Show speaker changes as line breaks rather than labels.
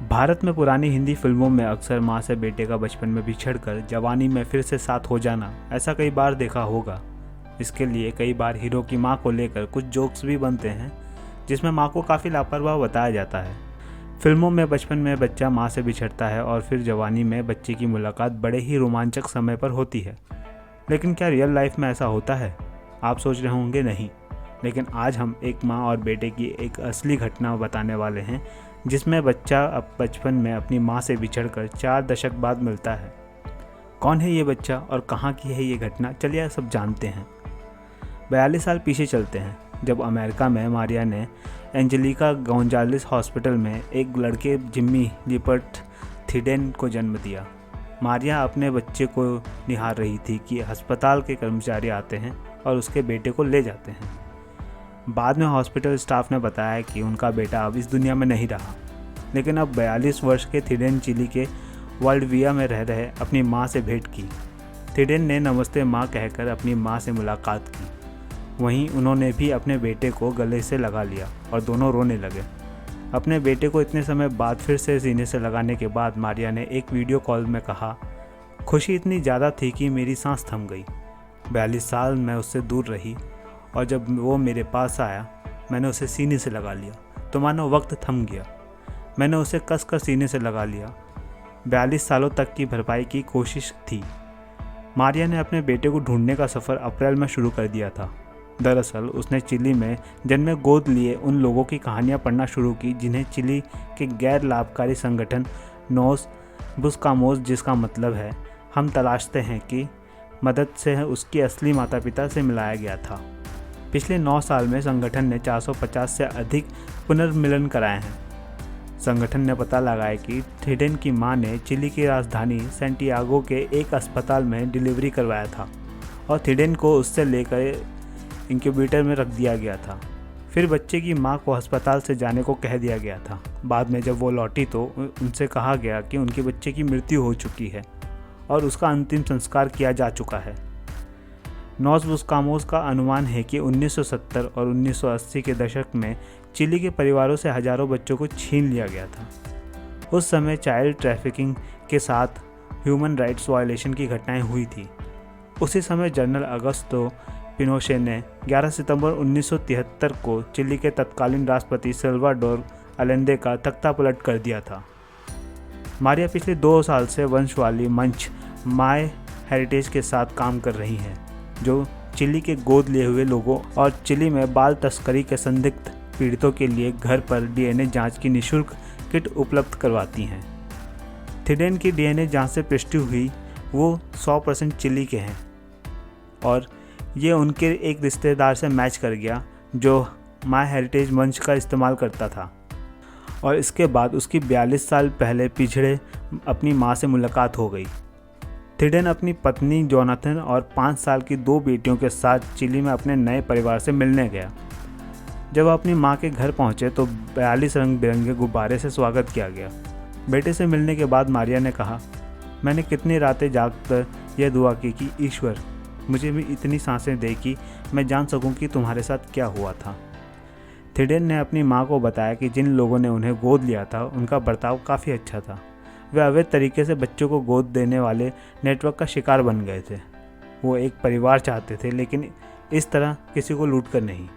भारत में पुरानी हिंदी फिल्मों में अक्सर माँ से बेटे का बचपन में बिछड़कर जवानी में फिर से साथ हो जाना ऐसा कई बार देखा होगा। इसके लिए कई बार हीरो की माँ को लेकर कुछ जोक्स भी बनते हैं जिसमें माँ को काफ़ी लापरवाह बताया जाता है। फिल्मों में बचपन में बच्चा माँ से बिछड़ता है और फिर जवानी में बच्चे की मुलाकात बड़े ही रोमांचक समय पर होती है। लेकिन क्या रियल लाइफ में ऐसा होता है? आप सोच रहे होंगे नहीं, लेकिन आज हम एक माँ और बेटे की एक असली घटना बताने वाले हैं जिसमें बच्चा अब बचपन में अपनी माँ से बिछड़कर 4 दशक बाद मिलता है। कौन है ये बच्चा और कहाँ की है ये घटना, चलिए सब जानते हैं। 42 साल पीछे चलते हैं जब अमेरिका में मारिया ने एंजेलिका गोंजालेस हॉस्पिटल में एक लड़के जिम्मी लिपर्ट थिडेन को जन्म दिया। मारिया अपने बच्चे को निहार रही थी कि अस्पताल के कर्मचारी आते हैं और उसके बेटे को ले जाते हैं। बाद में हॉस्पिटल स्टाफ ने बताया कि उनका बेटा अब इस दुनिया में नहीं रहा, लेकिन अब 42 वर्ष के थिडेन चिली के वाल्डविया में रह रहे अपनी माँ से भेंट की। थिडेन ने नमस्ते माँ कहकर अपनी माँ से मुलाकात की। वहीं उन्होंने भी अपने बेटे को गले से लगा लिया और दोनों रोने लगे। अपने बेटे को इतने समय बाद फिर से सीने से लगाने के बाद मारिया ने एक वीडियो कॉल में कहा, खुशी इतनी ज़्यादा थी कि मेरी सांस थम गई। 42 साल मैं उससे दूर रही और जब वो मेरे पास आया मैंने उसे सीने से लगा लिया तो मानो वक्त थम गया। मैंने उसे कसकर सीने से लगा लिया। 42 सालों तक की भरपाई की कोशिश थी। मारिया ने अपने बेटे को ढूंढने का सफ़र अप्रैल में शुरू कर दिया था। दरअसल उसने चिली में जन्मे गोद लिए उन लोगों की कहानियाँ पढ़ना शुरू की जिन्हें चिली के गैर लाभकारी संगठन नोस बुस्कामोस, जिसका मतलब है हम तलाशते हैं, की मदद से उसकी असली माता पिता से मिलाया गया था। पिछले 9 साल में संगठन ने 450 से अधिक पुनर्मिलन कराए हैं। संगठन ने पता लगाया कि थिडेन की मां ने चिली की राजधानी सैंटियागो के एक अस्पताल में डिलीवरी करवाया था और थिडेन को उससे लेकर इंक्यूबेटर में रख दिया गया था। फिर बच्चे की मां को अस्पताल से जाने को कह दिया गया था। बाद में जब वो लौटी तो उनसे कहा गया कि उनके बच्चे की मृत्यु हो चुकी है और उसका अंतिम संस्कार किया जा चुका है। नोस बुस्कामोस का अनुमान है कि 1970 और 1980 के दशक में चिली के परिवारों से हजारों बच्चों को छीन लिया गया था। उस समय चाइल्ड ट्रैफिकिंग के साथ ह्यूमन राइट्स वायलेशन की घटनाएं हुई थी। उसी समय जनरल अगस्तो पिनोशे ने 11 सितंबर 1973 को चिली के तत्कालीन राष्ट्रपति सल्वाडोर अलेंदे का तख्ता पलट कर दिया था। मारिया पिछले 2 साल से वंशवाली मंच माय हेरिटेज के साथ काम कर रही हैं, जो चिली के गोद लिए हुए लोगों और चिली में बाल तस्करी के संदिग्ध पीड़ितों के लिए घर पर डीएनए जांच की निःशुल्क किट उपलब्ध करवाती हैं। थिडेन की डीएनए जांच से पुष्टि हुई वो 100% चिली के हैं और ये उनके एक रिश्तेदार से मैच कर गया जो माय हेरिटेज मंच का इस्तेमाल करता था। और इसके बाद उसकी 42 साल पहले पिछड़े अपनी माँ से मुलाकात हो गई। थिडेन अपनी पत्नी जोनाथन और 5 साल की 2 बेटियों के साथ चिली में अपने नए परिवार से मिलने गया। जब वह अपनी मां के घर पहुंचे तो 42 रंग बिरंगे गुब्बारे से स्वागत किया गया। बेटे से मिलने के बाद मारिया ने कहा, मैंने कितनी रातें जागकर यह दुआ की कि ईश्वर मुझे भी इतनी सांसें दे कि मैं जान सकूं कि तुम्हारे साथ क्या हुआ था। थिडेन ने अपनी मां को बताया कि जिन लोगों ने उन्हें गोद लिया था उनका बर्ताव काफ़ी अच्छा था। वे अवैध तरीके से बच्चों को गोद देने वाले नेटवर्क का शिकार बन गए थे। वो एक परिवार चाहते थे, लेकिन इस तरह किसी को लूट कर नहीं।